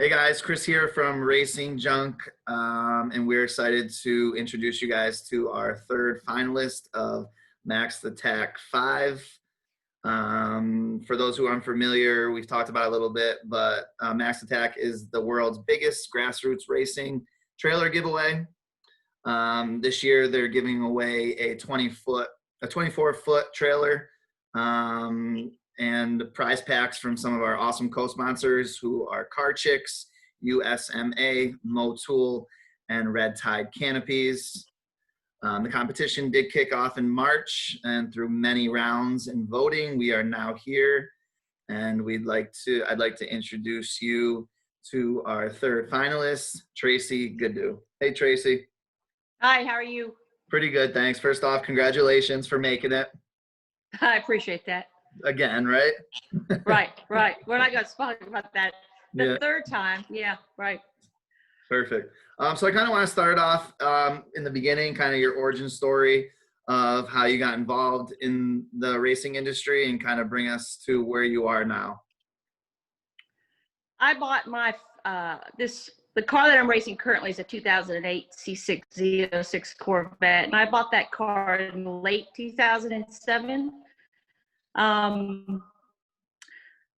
Hey guys, Chris here from RacingJunk, and we're excited to introduce you guys to our third finalist of Max the Tach V. For those who aren't familiar, we've talked about it a little bit, but Max the Tach is the world's biggest grassroots racing trailer giveaway. This year, they're giving away a 24-foot trailer. And prize packs from some of our awesome co-sponsors who are Car Chicks, USMA, Motul, and Red Tide Canopies. The competition did kick off in March, and through many rounds and voting, we are now here. And I'd like to introduce you to our third finalist, Tracy Gaudu. Hey, Tracy. Hi, how are you? Pretty good, thanks. First off, congratulations for making it. I appreciate that. Again, right? Right. We're not going to talk about that the third time. Yeah, right. Perfect. So I kind of want to start off in the beginning, kind of your origin story of how you got involved in the racing industry and kind of bring us to where you are now. I bought my, the car that I'm racing currently is a 2008 C6Z06 Corvette, and I bought that car in late 2007. I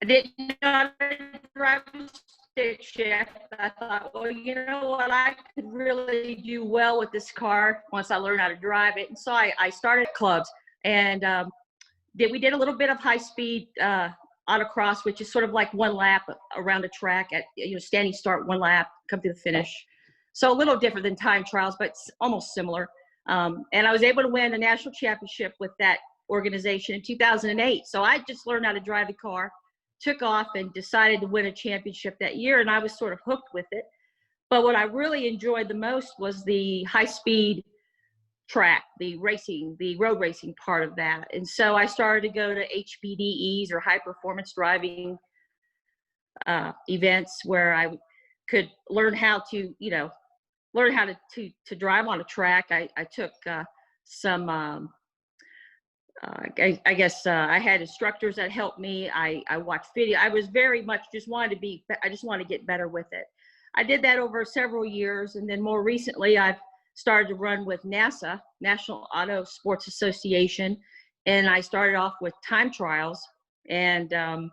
didn't know how to drive a stick shift. I thought, well, you know what, I could really do well with this car once I learned how to drive it. And so I started clubs, and we did a little bit of high-speed autocross, which is sort of like one lap around a track at, standing start, one lap, come to the finish. So a little different than time trials, but almost similar. And I was able to win a national championship with that organization in 2008. So I just learned how to drive the car, took off, and decided to win a championship that year, and I was sort of hooked with it. But what I really enjoyed the most was the high-speed track, the road racing part of that. And so I started to go to HPDEs, or high performance driving events, where I could learn how to drive on a track. I took some I guess I had instructors that helped me. I watched video. I was very much I just wanted to get better with it. I did that over several years, and then more recently I've started to run with NASA, National Auto Sports Association, and I started off with time trials. And I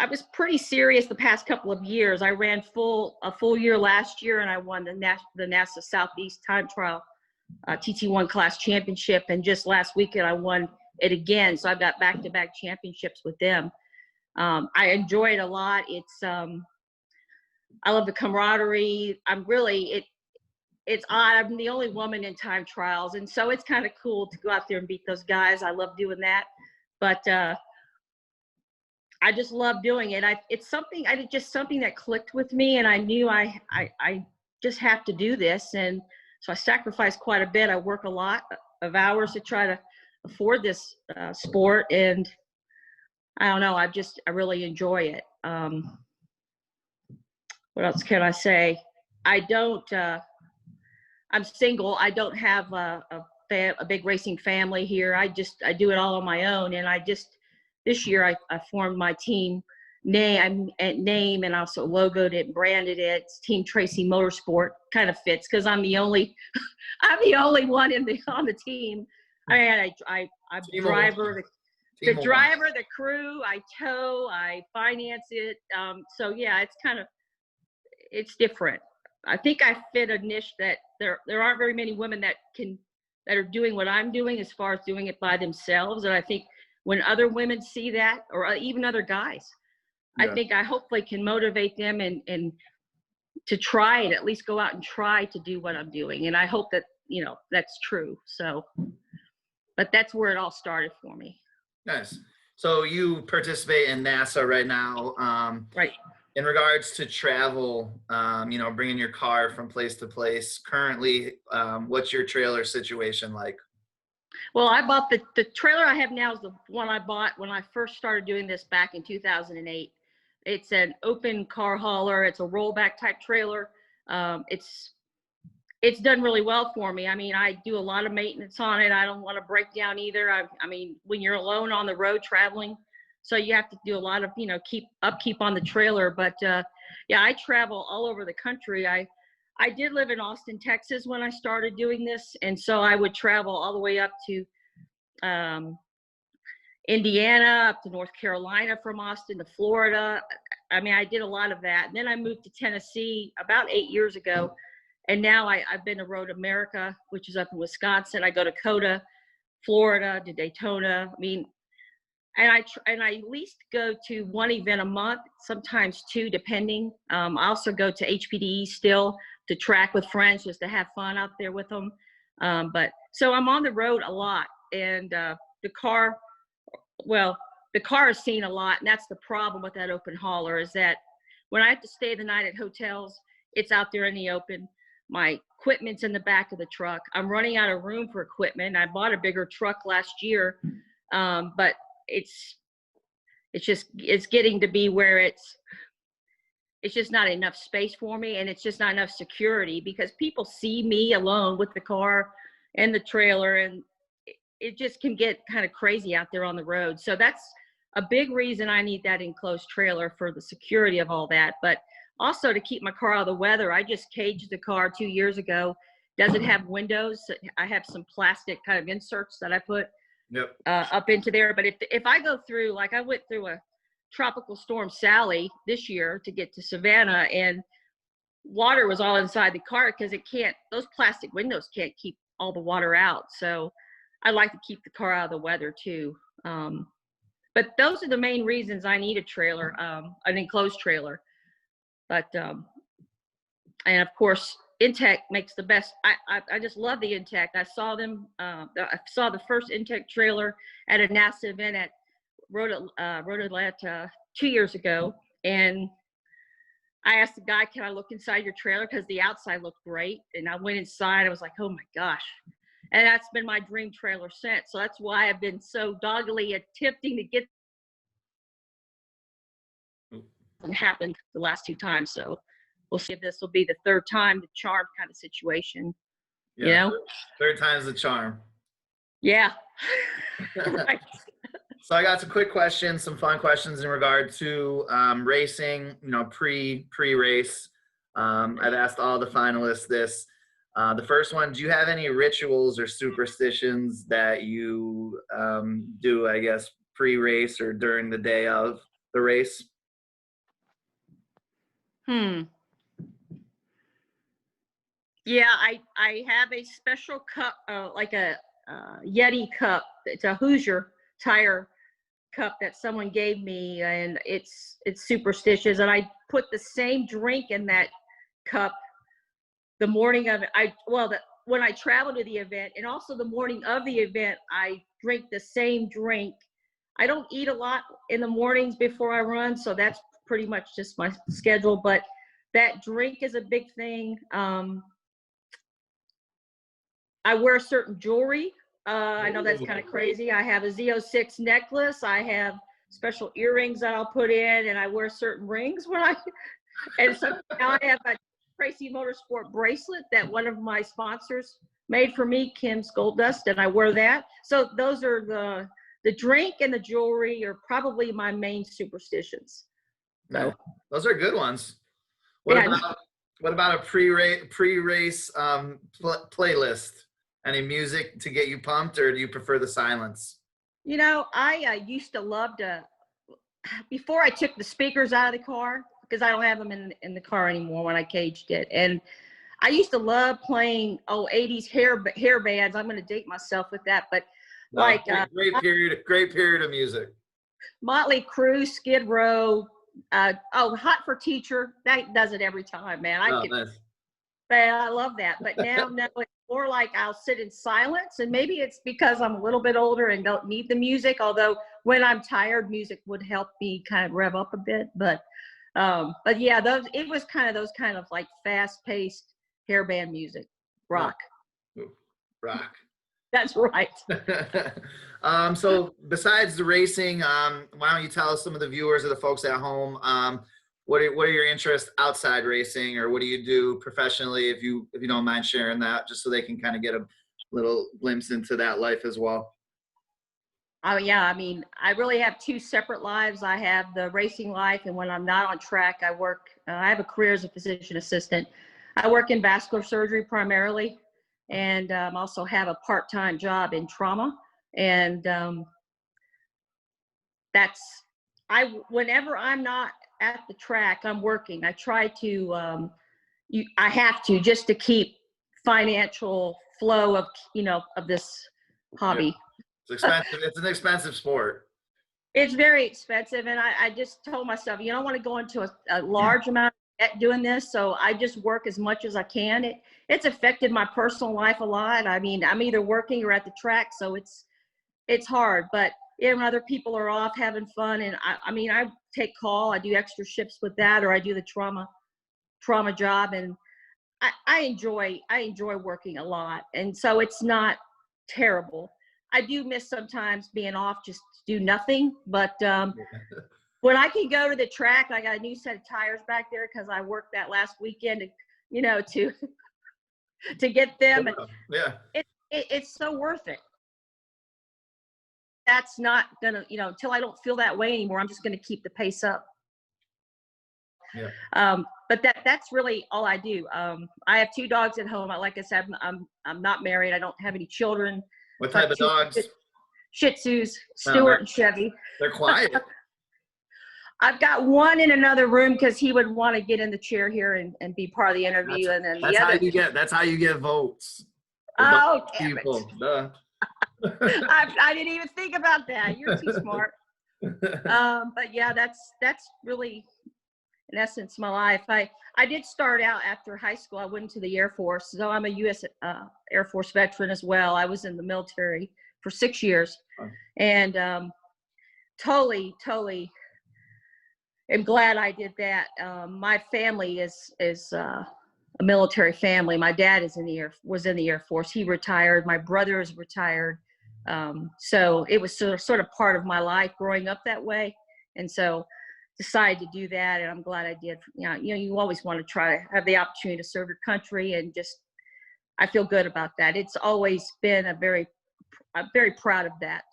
was pretty serious the past couple of years. I ran a full year last year, and I won the NASA Southeast Time Trial TT1 class championship, and just last weekend I won it again. So I've got back-to-back championships with them. I enjoy it a lot. It's I love the camaraderie. It's odd. I'm the only woman in time trials, and so it's kind of cool to go out there and beat those guys. I love doing that, but I just love doing it. It's something that clicked with me, and I knew I just have to do this. And so I sacrifice quite a bit. I work a lot of hours to try to afford this sport, and I don't know. I really enjoy it. What else can I say? I'm single. I don't have a big racing family here. I do it all on my own, and this year I formed my team name and also logoed it, branded it. It's Team Tracy Motorsport. Kind of fits because I'm the only one on the team. I'm the driver, the crew. I tow, I finance it. So yeah, it's different. I think I fit a niche that there aren't very many women that are doing what I'm doing as far as doing it by themselves. And I think when other women see that, or even other guys, I think I hopefully can motivate them and to try it, at least go out and try to do what I'm doing. And I hope that, that's true. So, but that's where it all started for me. Nice. So you participate in NASA right now. Right. In regards to travel, bringing your car from place to place, currently, what's your trailer situation like? Well, I bought the trailer I have now is the one I bought when I first started doing this back in 2008. It's an open car hauler. It's a rollback type trailer. It's done really well for me. I mean, I do a lot of maintenance on it. I don't want to break down either. I mean, when you're alone on the road traveling, So you have to do a lot of, keep upkeep on the trailer. But yeah, I travel all over the country. I did live in Austin, Texas when I started doing this. And so I would travel all the way up to Indiana, up to North Carolina, from Austin to Florida. I mean, I did a lot of that. And then I moved to Tennessee about 8 years ago. And now I've been to Road America, which is up in Wisconsin. I go to Coda, Florida, to Daytona. I mean, and I at least go to one event a month, sometimes two, depending. I also go to HPDE still to track with friends, just to have fun out there with them. But so I'm on the road a lot, and the car has seen a lot, and that's the problem with that open hauler, is that when I have to stay the night at hotels, it's out there in the open. My equipment's in the back of the truck. I'm running out of room for equipment. I bought a bigger truck last year, but it's getting to be where it's just not enough space for me, and it's just not enough security, because people see me alone with the car and the trailer, and it just can get kind of crazy out there on the road. So that's a big reason I need that enclosed trailer, for the security of all that. But also to keep my car out of the weather. I just caged the car 2 years ago. Doesn't have windows. I have some plastic kind of inserts that I put up into there. But if I go through, like I went through a tropical storm Sally this year to get to Savannah, and water was all inside the car because those plastic windows can't keep all the water out. So I like to keep the car out of the weather too. But those are the main reasons I need a trailer, an enclosed trailer. But and of course, inTech makes the best. I just love the inTech. I saw them. I saw the first inTech trailer at a NASA event at Road 2 years ago, and I asked the guy, "Can I look inside your trailer?" Because the outside looked great, and I went inside. I was like, "Oh my gosh!" And that's been my dream trailer since. So that's why I've been so doggedly attempting to get it happened the last two times. So we'll see if this will be the third time, the charm kind of situation. Yeah, third time's the charm. Yeah. Right. So I got some quick questions, some fun questions in regard to racing, pre-race. I've asked all the finalists this. The first one, do you have any rituals or superstitions that you do, I guess, pre-race or during the day of the race? Yeah, I have a special cup, like a Yeti cup. It's a Hoosier tire cup that someone gave me, and it's superstitious. And I put the same drink in that cup the morning of it. When I travel to the event, and also the morning of the event, I drink the same drink. I don't eat a lot in the mornings before I run, so that's pretty much just my schedule. But that drink is a big thing. I wear certain jewelry. I know that's kind of crazy. I have a Z06 necklace. I have special earrings that I'll put in, and I wear certain rings and so now I have a Tracy Motorsport bracelet that one of my sponsors made for me, Kim's Gold Dust, and I wear that. So those are the drink and the jewelry are probably my main superstitions. No, those are good ones. What about a pre-race playlist? Any music to get you pumped, or do you prefer the silence? I used to love to, before I took the speakers out of the car, because I don't have them in the car anymore when I caged it. And I used to love playing 80s hair bands. I'm going to date myself with that, but great period of music. Motley Crue, Skid Row, Hot for Teacher. That does it every time, man. Nice. But I love that. But now it's more like I'll sit in silence, and maybe it's because I'm a little bit older and don't need the music. Although when I'm tired, music would help me kind of rev up a bit. But yeah, it was kind of those kind of like fast-paced hairband music, rock. Ooh, rock. That's right. So besides the racing, why don't you tell us, some of the viewers or the folks at home, what are your interests outside racing, or what do you do professionally, if you don't mind sharing that, just so they can kind of get a little glimpse into that life as well? Oh yeah, I mean, I really have two separate lives. I have the racing life, and when I'm not on track, I work. I have a career as a physician assistant. I work in vascular surgery primarily, and also have a part-time job in trauma. And that's whenever I'm not at the track, I'm working. I try to. I have to just to keep financial flow of of this hobby. It's expensive. It's an expensive sport. It's very expensive, and I just told myself, you don't want to go into a large amount of debt doing this, so I just work as much as I can. It's affected my personal life a lot. I mean, I'm either working or at the track, so it's hard. But when other people are off having fun, and I mean, I take call, I do extra shifts with that, or I do the trauma job, and I enjoy working a lot, and so it's not terrible. I do miss sometimes being off just to do nothing, but when I can go to the track, I got a new set of tires back there because I worked that last weekend to to get them. Yeah. It's so worth it. That's not gonna, until I don't feel that way anymore, I'm just gonna keep the pace up. Yeah. But that's really all I do. I have two dogs at home. Like I said, I'm not married. I don't have any children. What type of dogs? Shih Tzus, Stuart and Chevy. They're quiet. I've got one in another room because he would want to get in the chair here and be part of the interview. That's how you get votes. Oh, damn people. it. Duh. I didn't even think about that. You're too smart. But yeah, that's really, in essence, my life. I did start out after high school. I went into the Air Force. So I'm a U.S. Air Force veteran as well. I was in the military for 6 years. And totally am glad I did that. My family is a military family. My dad was in the Air Force. He retired. My brother is retired. So it was sort of part of my life growing up that way. And so decided to do that, and I'm glad I did. You always want to try to have the opportunity to serve your country, and just I feel good about that. It's always been I'm very proud of that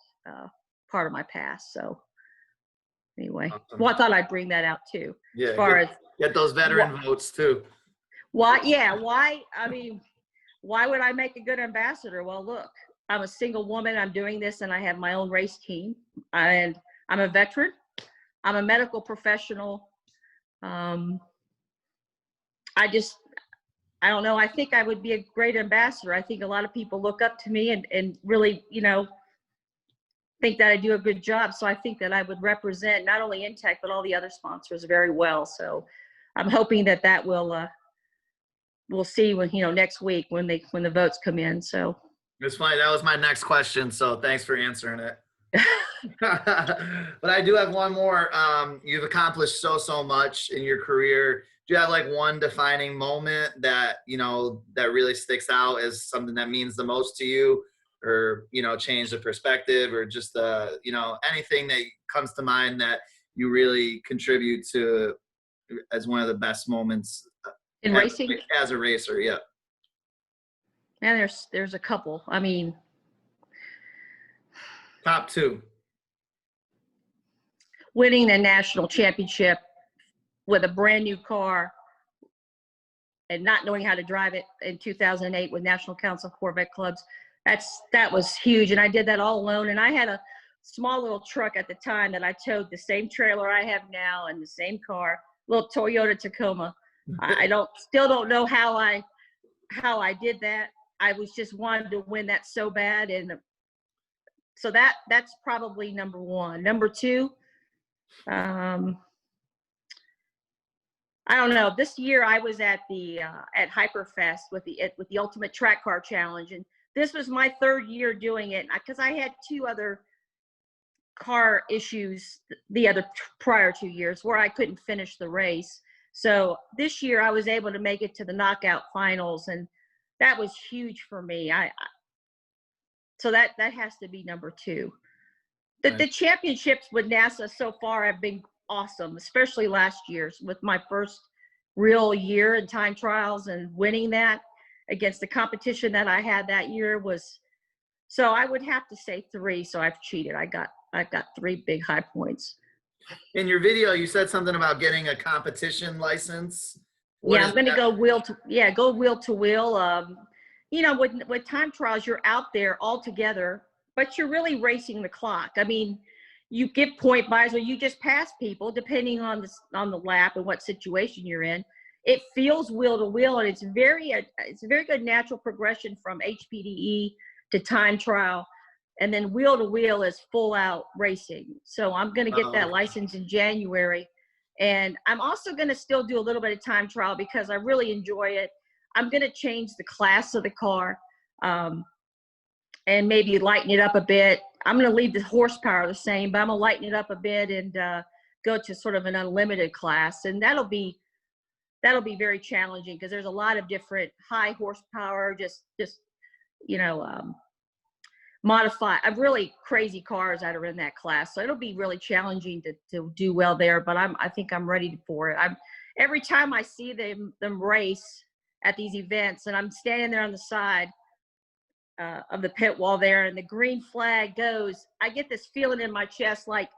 part of my past. So anyway, awesome. Well, I thought I'd bring that out too. Yeah, as far as get those veteran votes too. Why? Yeah, why? I mean, why would I make a good ambassador? Well, look, I'm a single woman. I'm doing this, and I have my own race team, and I'm a veteran. I'm a medical professional. I don't know. I think I would be a great ambassador. I think a lot of people look up to me and really, think that I do a good job. So I think that I would represent not only inTech, but all the other sponsors very well. So I'm hoping that will, we'll see when, next week when the votes come in. So it's funny. That was my next question. So thanks for answering it. But I do have one more. You've accomplished so much in your career. Do you have like one defining moment that that really sticks out as something that means the most to you, or change the perspective, or just anything that comes to mind that you really contribute to as one of the best moments in racing as a racer? Yeah. And there's a couple. I mean, top two. Winning the national championship with a brand new car and not knowing how to drive it in 2008 with National Council of Corvette Clubs. That was huge. And I did that all alone. And I had a small little truck at the time that I towed, the same trailer I have now and the same car, little Toyota Tacoma. I still don't know how I did that. I was just wanted to win that so bad. And so that's probably number one. Number two, I don't know. This year I was at the at Hyperfest with the Ultimate Track Car Challenge, and this was my third year doing it because I had two other car issues the other prior 2 years where I couldn't finish the race. So this year I was able to make it to the knockout finals, and that was huge for me. So that has to be number two. The championships with NASA so far have been awesome, especially last year's with my first real year in time trials, and winning that against the competition that I had that year was So I would have to say 3. So I've cheated. I've got 3 big high points. In your video, you said something about getting a competition license. What Yeah, is I'm going to that? go wheel to wheel. You know, with time trials, you're out there all together, but you're really racing the clock. I mean, you get point buys or you just pass people depending on the lap and what situation you're in. It feels wheel to wheel, and it's a very good natural progression from HPDE to time trial, and then wheel to wheel is full out racing. So I'm going to get that license in January, and I'm also going to still do a little bit of time trial because I really enjoy it. I'm going to change the class of the car, and maybe lighten it up a bit. I'm going to leave the horsepower the same, but I'm going to lighten it up a bit and go to sort of an unlimited class, and that'll be very challenging because there's a lot of different high horsepower, just you know, modify really crazy cars that are in that class. So it'll be really challenging to do well there, but I think I'm ready for it. Every time I see them race at these events and I'm standing there on the side of the pit wall there and the green flag goes, I get this feeling in my chest like,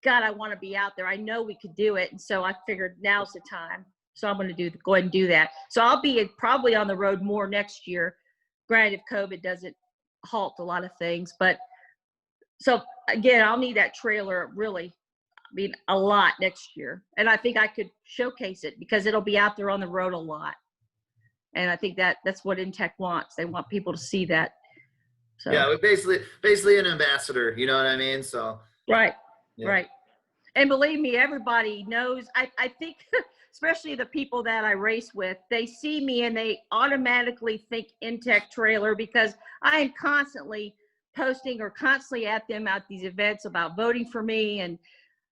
God, I want to be out there. I know we could do it. And so I figured now's the time. So I'm going to go ahead and do that. So I'll be probably on the road more next year. Granted, if COVID doesn't halt a lot of things, but so again, I'll need that trailer really, I mean, a lot next year. And I think I could showcase it because it'll be out there on the road a lot. And I think that's what inTech wants. They want people to see that. So Yeah, we're basically an ambassador, you know what I mean? So right. yeah. Right. And believe me, everybody knows, I think, especially the people that I race with, they see me and they automatically think inTech trailer because I am constantly posting or constantly at them at these events about voting for me. And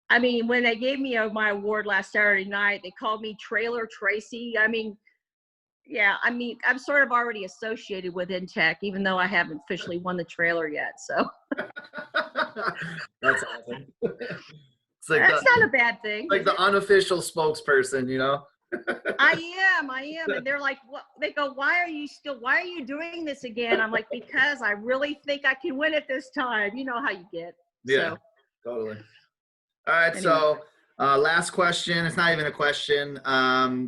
I mean, when they gave me my award last Saturday night, they called me Trailer Tracy. I mean, yeah, I mean, I'm sort of already associated with inTech, even though I haven't officially won the trailer yet. So that's awesome. It's like that's not a bad thing. Like the unofficial spokesperson, you know? I am. And they're like, what? They go, why are you doing this again? I'm like, because I really think I can win it this time. You know how you get. Yeah, so. Totally. All right. Anyway. So last question. It's not even a question.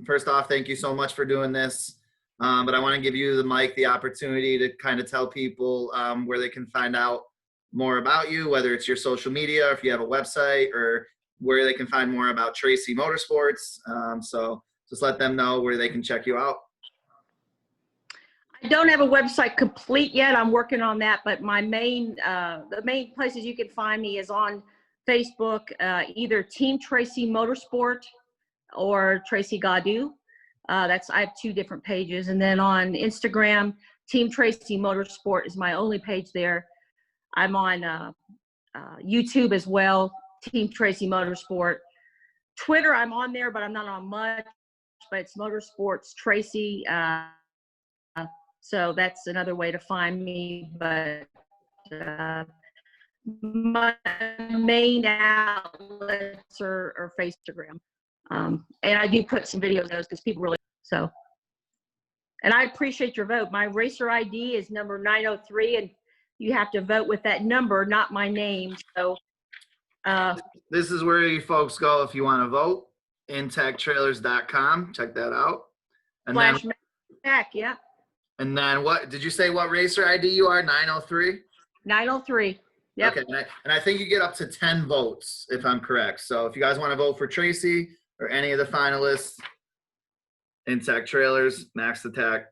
First off, thank you so much for doing this. But I want to give you the mic, the opportunity to kind of tell people where they can find out more about you, whether it's your social media, or if you have a website, or where they can find more about Tracy Motorsports. So just let them know where they can check you out. I don't have a website complete yet. I'm working on that, but my the main places you can find me is on Facebook, either Team Tracy Motorsport or Tracy Gaudu. I have 2 different pages. And then on Instagram, Team Tracy Motorsport is my only page there. I'm on YouTube as well, Team Tracy Motorsport. Twitter, I'm on there, but I'm not on much, but it's Motorsports Tracy. So that's another way to find me. But my main outlets are Instagram. And I do put some videos of those because people really, so. And I appreciate your vote. My racer ID is number 903, and you have to vote with that number, not my name. So this is where you folks go if you want to vote. intechtrailers.com. Check that out. And /Mac, yeah. And then what did you say? What racer ID you are? 903. 903. Yep. Okay, and I think you get up to 10 votes if I'm correct. So if you guys want to vote for Tracy or any of the finalists, inTech Trailers, Max the Tach.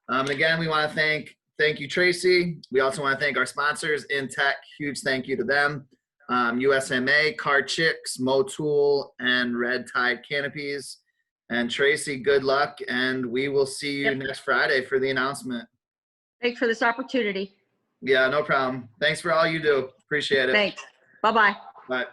Again, we want to thank you, Tracy. We also want to thank our sponsors, inTech. Huge thank you to them. USMA, Car Chicks, Motul, and Red Tide Canopies. And Tracy, good luck, and we will see you next Friday for the announcement. Thanks for this opportunity. Yeah, no problem. Thanks for all you do. Appreciate it. Thanks. Bye-bye. Bye.